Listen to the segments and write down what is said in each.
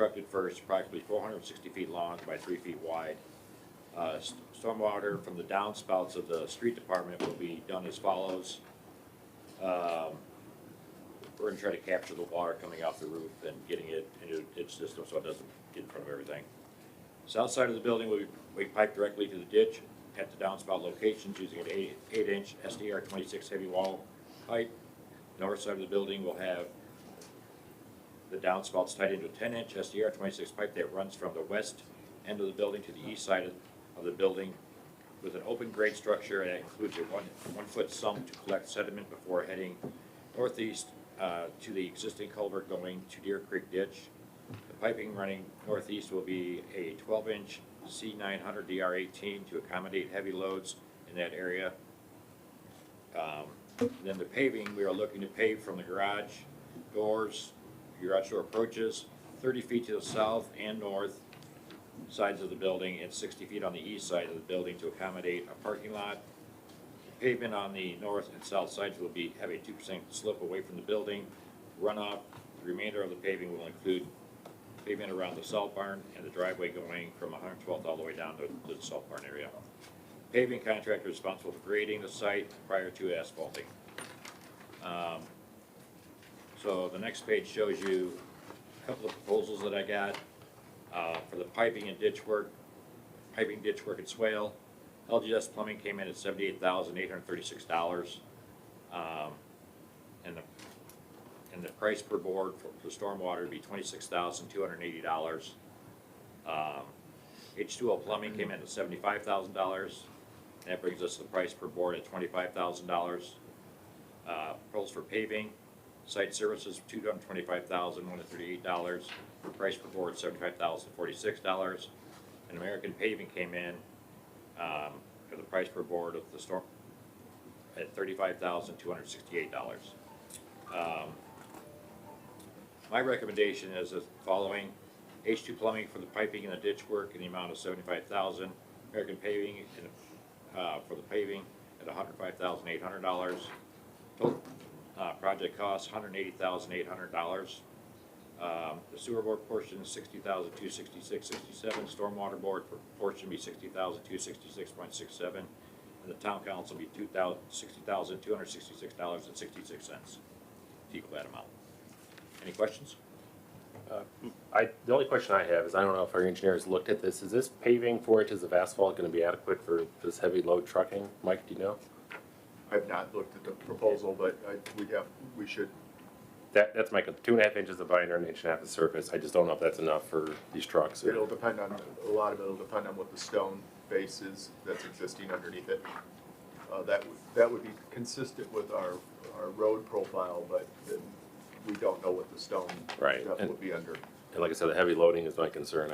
constructed first, approximately 460 feet long by 3 feet wide. Stormwater from the downspouts of the street department will be done as follows. We're gonna try to capture the water coming off the roof and getting it into its system so it doesn't get in front of everything. South side of the building will be piped directly to the ditch at the downspout locations using an 8-inch SDR 26 heavy wall pipe. North side of the building will have the downspouts tied into a 10-inch SDR 26 pipe that runs from the west end of the building to the east side of the building with an open grade structure that includes a one foot sump to collect sediment before heading northeast to the existing culvert going to Deer Creek Ditch. The piping running northeast will be a 12-inch C900 DR18 to accommodate heavy loads in that area. Then the paving, we are looking to pave from the garage doors, garage door approaches, 30 feet to the south and north sides of the building and 60 feet on the east side of the building to accommodate a parking lot. Pavement on the north and south sides will have a 2% slope away from the building. Runoff, the remainder of the paving will include pavement around the salt barn and the driveway going from 112th all the way down to the salt barn area. Paving contractor responsible for grading the site prior to asphalting. So the next page shows you a couple of proposals that I got for the piping and ditch work, and swale. LGS Plumbing came in at $78,836, and the price per board for stormwater would be $26,280. H2O Plumbing came in at $75,000. That brings us to the price per board at $25,000. Proposals for paving, site services $225,138. Price per board $75,046. And American Paving came in for the price per board of the storm at $35,268. My recommendation is the following: H2 Plumbing for the piping and the ditch work in the amount of $75,000. American Paving for the paving at $105,800. Total project cost $180,800. The sewer board portion is $60,266.67. Stormwater board portion be $60,266.67, and the town council be $60,266.66 to equal that amount. Any questions? The only question I have is, I don't know if our engineers looked at this. Is this paving 4 inches of asphalt going to be adequate for this heavy load trucking? Mike, do you know? I've not looked at the proposal, but we should. That's my 2.5 inches of binder and 1.5 inches of surface. I just don't know if that's enough for these trucks. It'll depend on, a lot of it will depend on what the stone base is that's existing underneath it. That would be consistent with our road profile, but we don't know what the stone depth would be under. And like I said, the heavy loading is my concern.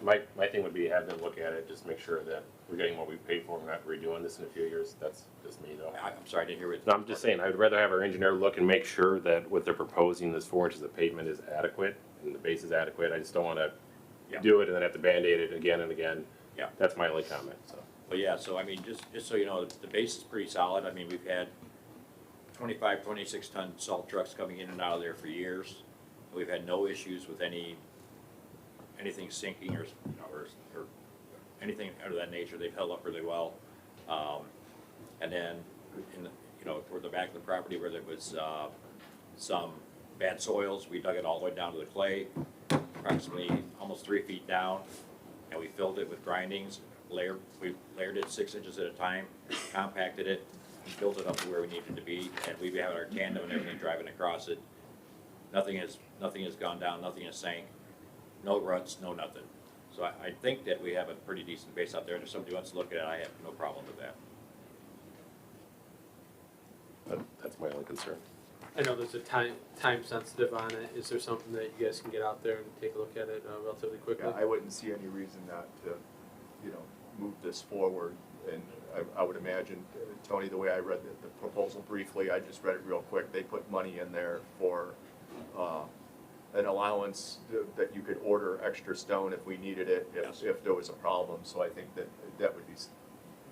My thing would be have them look at it, just make sure that we're getting what we paid for. We're not redoing this in a few years. That's just me, though. I'm sorry, I didn't hear it. No, I'm just saying, I'd rather have our engineer look and make sure that what they're proposing, this 4 inches of pavement, is adequate and the base is adequate. I just don't want to do it and then have to Band-Aid it again and again. Yeah. That's my only comment. So. But yeah, so I mean, just so you know, the base is pretty solid. I mean, we've had 25, 26 ton salt trucks coming in and out of there for years. We've had no issues with anything sinking or anything of that nature. They've held up really well. And then toward the back of the property where there was some bad soils, we dug it all the way down to the clay, approximately almost 3 feet down, and we filled it with grindings. We layered it 6 inches at a time, compacted it, and built it up to where we needed to be, and we have our tandem and everything driving across it. Nothing has gone down, nothing has sank, no ruts, no nothing. So I think that we have a pretty decent base out there, and if somebody wants to look at it, I have no problem with that. That's my only concern. I know there's a time sensitive on it. Is there something that you guys can get out there and take a look at it relatively quickly? Yeah, I wouldn't see any reason not to, move this forward. And I would imagine, Tony, the way I read the proposal briefly, I just read it real quick. They put money in there for an allowance that you could order extra stone if we needed it, if there was a problem. So I think that would be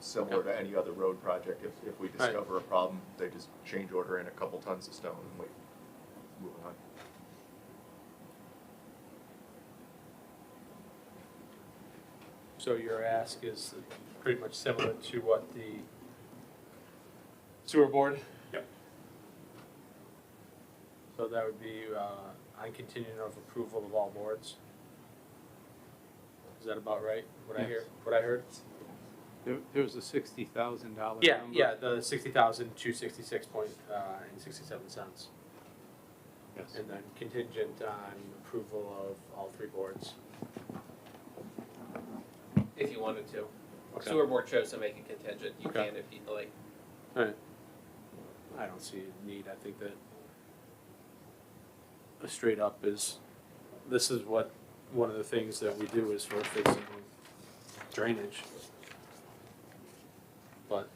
similar to any other road project. If we discover a problem, they just change order in a couple tons of stone and we move on. So your ask is pretty much similar to what the sewer board? Yep. So that would be, on contingent of approval of all boards? Is that about right, what I hear, what I heard? There was a $60,000 number. Yeah, the 60,266 and 67 cents. Yes. And then contingent on approval of all three boards. If you wanted to. Okay. Sewer board chose to make it contingent, you Okay. can if you'd like. Alright. I don't see a need, I think that a straight up is, this is what, one of the things that we do is for fixing drainage. But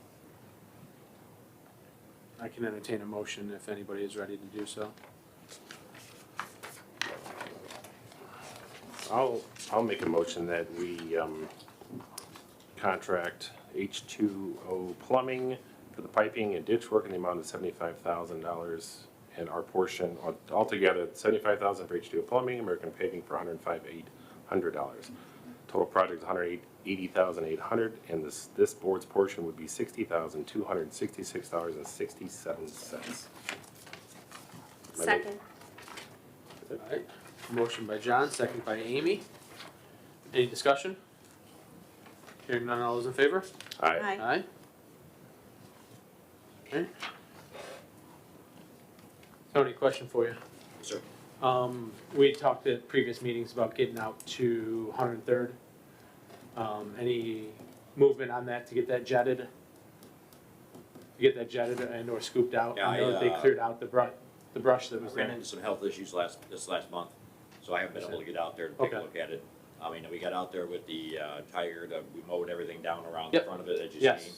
I can entertain a motion if anybody is ready to do so. I'll make a motion that we, contract H2O Plumbing for the piping and ditch work in the amount of $75,000, and our portion, altogether, $75,000 for H2O Plumbing, American Paving for $105,800. Total project is $180,800, and this board's portion would be $60,266.67. Second. Alright, motion by John, second by Amy. Any discussion? Hearing none, all those in favor? Aye. Aye. Okay. Tony, question for you. Sir. We talked at previous meetings about getting out to 103rd. Any movement on that to get that jetted? To get that jetted and or scooped out? Yeah, I know that they I, cleared out the brush that I was ran there. into some health issues this last month, so I haven't been able to get out there to take a Okay. look at it. I mean, we got out there with the Tiger, we mowed everything down around the Yep. front of it, as you Yes. seen.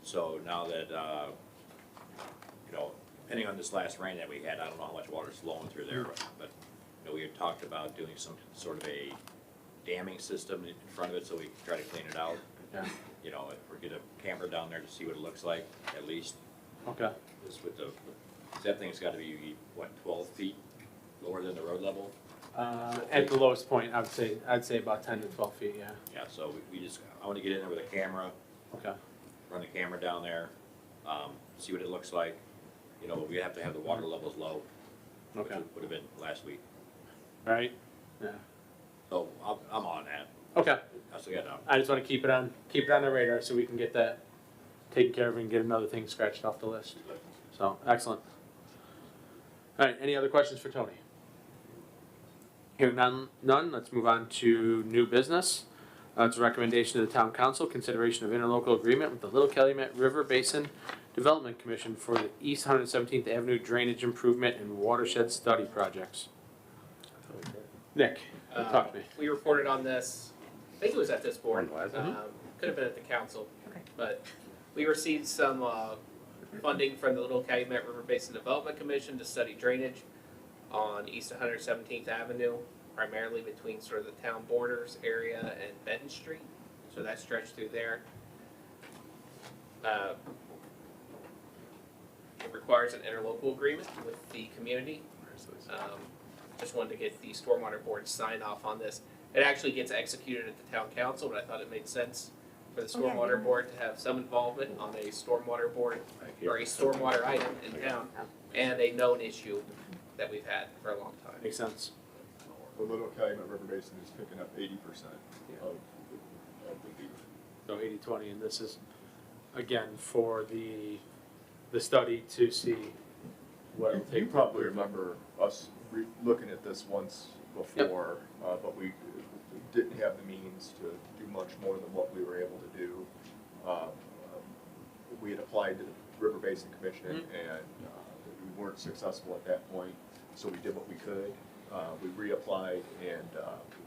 So now that, you know, depending on this last rain that we had, I don't know how much water's flowing through there, but, you know, we had talked about doing some sort of a damming system in front of it so we can try to clean it out. Yeah, You know, if we get a camera down there to see what it looks like, at least, okay. just with the, 'cause that thing's gotta be, what, 12 feet lower than the road level? At the lowest point, I'd say about 10 to 12 feet, yeah. Yeah, so we just, I wanna get in there with a camera, Okay, run the camera down there, see what it looks like. You know, we have to have the water levels low, which okay, would have been last week. alright, yeah, So I'm on that. okay. I still got, I just wanna keep it on the radar so we can get that taken care of and get another thing scratched off the list. So, excellent. Alright, any other questions for Tony? Hearing none, let's move on to new business. It's a recommendation to the town council, consideration of interlocal agreement with the Little Calumet River Basin Development Commission for the East 117th Avenue Drainage Improvement and Watershed Study Projects. Nick, talk to me. We reported on this, I think it was at this board. When was it? Could have been at the council. Okay. But we received some, funding from the Little Calumet River Basin Development Commission to study drainage on East 117th Avenue, primarily between sort of the town borders area and Benton Street. So that stretched through there. It requires an interlocal agreement with the community. Just wanted to get the Stormwater Board sign off on this. It actually gets executed at the town council, but I thought it made sense for the Stormwater Board to have some involvement on a Stormwater Board or a stormwater item in town and a known issue that we've had for a long time. Makes sense. The Little Calumet River Basin is picking up 80% of the beach. So 80-20, and this is, again, for the study to see what it'll take. You probably remember us looking at this once before, but we didn't have the means to do much more than what we were able to do. We had applied to the River Basin Commission and we weren't successful at that point, so we did what we could. We reapplied and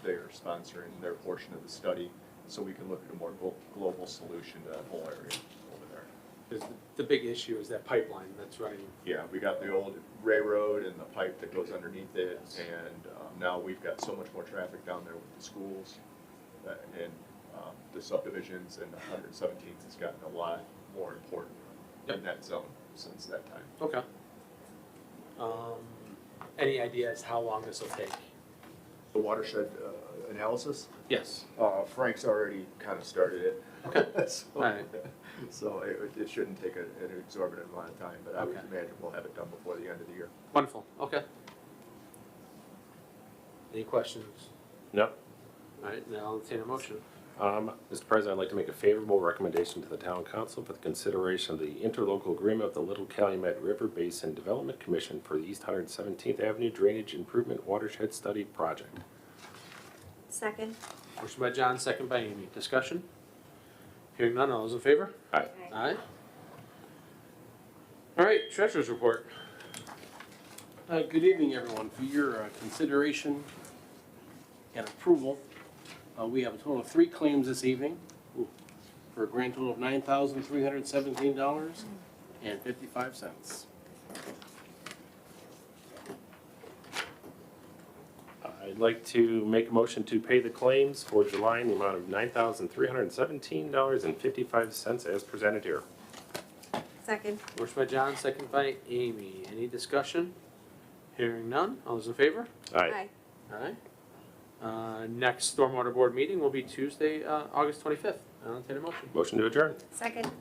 they're sponsoring their portion of the study so we can look at a more global solution to that whole area over there. 'Cause the big issue is that pipeline that's running. Yeah, we got the old railroad and the pipe that goes underneath it, and now we've got so much more traffic down there with the schools and the subdivisions, and 117th has gotten a lot more important in that zone since that time. Okay. Any ideas how long this will take? watershed analysis. Yes. Frank's already kind of started it. Okay. So- Alright. So it shouldn't take an exorbitant amount of time, but I would Okay. imagine we'll have it done before the end of the year. Wonderful, okay. Any questions? No. Alright, now I'll entertain a motion. Mr. President, I'd like to make a favorable recommendation to the Town Council for the consideration of the interlocal agreement of the Little Calumet River Basin Development Commission for the East 117th Avenue Drainage Improvement Watershed Study Project. Second. Motion by John, second by Amy. Discussion? Hearing none, all those in favor? Aye. Aye. Alright, treasurer's report. Good evening, everyone. For your consideration and approval, we have a total of 3 claims this evening for a grand total of $9,317.55. I'd like to make a motion to pay the claims for July in the amount of $9,317.55 as presented here. Second. Motion by John, second by Amy. Any discussion? Hearing none, all those in favor? Aye. Aye. Next Stormwater Board meeting will be Tuesday, August 25th. I'll entertain a motion. Motion to adjourn. Second.